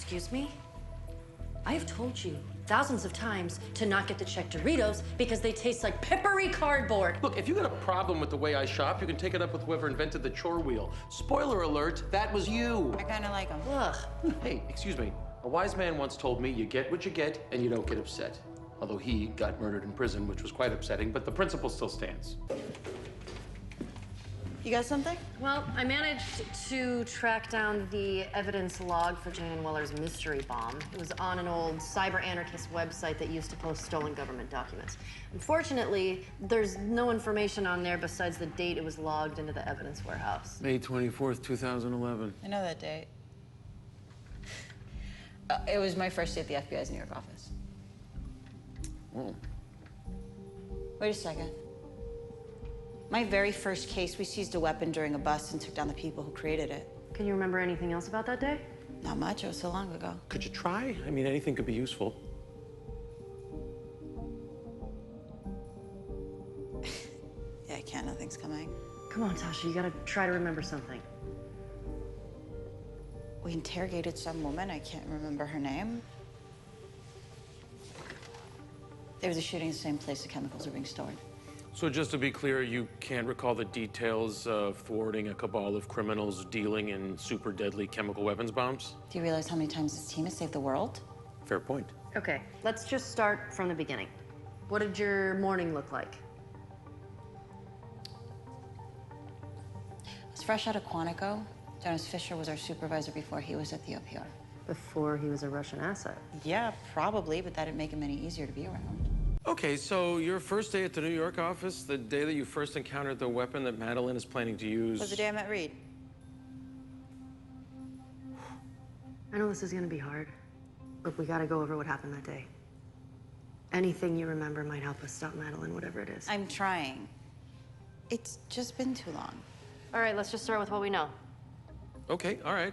Excuse me? I have told you thousands of times to not get the checked Doritos because they taste like peppery cardboard. Look, if you got a problem with the way I shop, you can take it up with whoever invented the chore wheel. Spoiler alert, that was you. I kind of like them. Ugh. Hey, excuse me. A wise man once told me you get what you get and you don't get upset. Although he got murdered in prison, which was quite upsetting, but the principle still stands. You got something? Well, I managed to track down the evidence log for Jan Weller's mystery bomb. It was on an old cyber anarchist website that used to post stolen government documents. Unfortunately, there's no information on there besides the date it was logged into the evidence warehouse. May 24th, 2011. I know that date. It was my first day at the FBI's New York office. Oh. Wait a second. My very first case, we seized a weapon during a bust and took down the people who created it. Can you remember anything else about that day? Not much, it was so long ago. Could you try? I mean, anything could be useful. Yeah, I can't, nothing's coming. Come on, Tasha, you gotta try to remember something. We interrogated some woman, I can't remember her name. There was a shooting in the same place the chemicals are being stored. So just to be clear, you can't recall the details of thwarting a cabal of criminals dealing in super deadly chemical weapons bombs? Do you realize how many times this team has saved the world? Fair point. Okay, let's just start from the beginning. What did your morning look like? I was fresh out of Quantico. Dennis Fisher was our supervisor before he was at the OPR. Before he was a Russian asset. Yeah, probably, but that didn't make him any easier to be around. Okay, so your first day at the New York office, the day that you first encountered the weapon that Madeline is planning to use... Was the day I met Reed. I know this is gonna be hard, but we gotta go over what happened that day. Anything you remember might help us stop Madeline, whatever it is. I'm trying. It's just been too long. All right, let's just start with what we know. Okay, all right.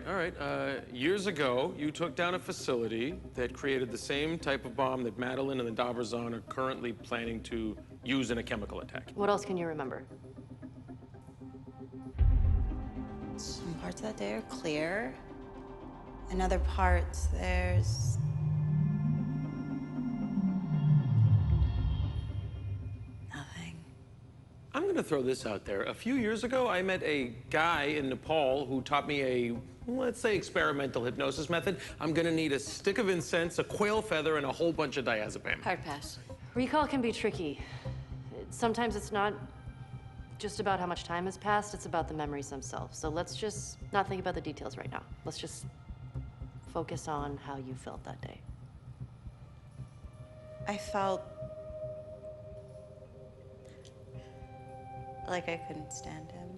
Years ago, you took down a facility that created the same type of bomb that Madeline and the Dabrazon are currently planning to use in a chemical attack. What else can you remember? Some parts of that day are clear. In other parts, there's... nothing. I'm gonna throw this out there. A few years ago, I met a guy in Nepal who taught me a, let's say, experimental hypnosis method. I'm gonna need a stick of incense, a quail feather, and a whole bunch of diazepam. Hard pass. Recall can be tricky. Sometimes it's not just about how much time has passed, it's about the memories themselves. So let's just not think about the details right now. Let's just focus on how you felt that day. I felt like I couldn't stand him.